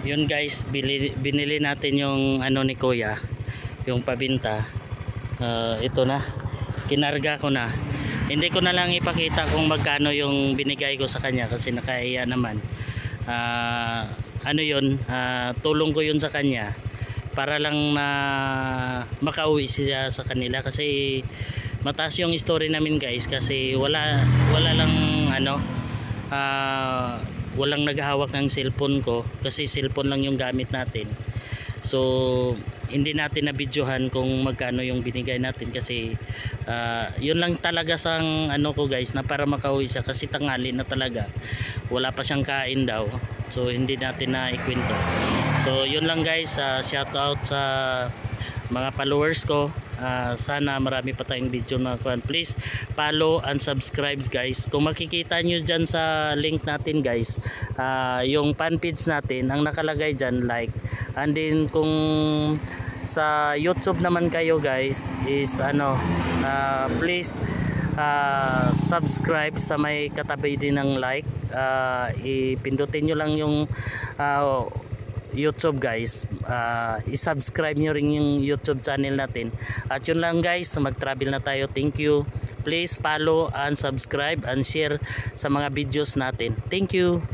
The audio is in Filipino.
Yun guys, binili natin yung ano ni Kuya, yung pabinta. Ito na, kinarga ko na. Hindi ko na lang ipakita kung magkano yung binigay ko sa kanya kasi nakahiya naman. Ano yun, tulong ko yun sa kanya para lang na makauwi siya sa kanila kasi mataas yung story namin guys kasi wala lang ano, walang naghahawak ng cellphone ko kasi cellphone lang yung gamit natin. So hindi natin na-videohan kung magkano yung binigay natin kasi yun lang talaga sang ano ko guys na para makauwi siya kasi tanghali na talaga, wala pa siyang kain daw, so hindi natin na ikwento. So yun lang guys, shout out sa mga followers ko. Sana marami pa tayong video na kuhan. Please follow and subscribe guys. Kung makikita nyo dyan sa link natin guys, yung fan page natin, ang nakalagay dyan like, and then kung sa YouTube naman kayo guys is ano, please subscribe sa may katabi din ng like. Ipindutin nyo lang yung YouTube guys, i-subscribe nyo rin yung YouTube channel natin. At yun lang guys, mag-travel na tayo. Thank you. Please follow and subscribe and share sa mga videos natin. Thank you.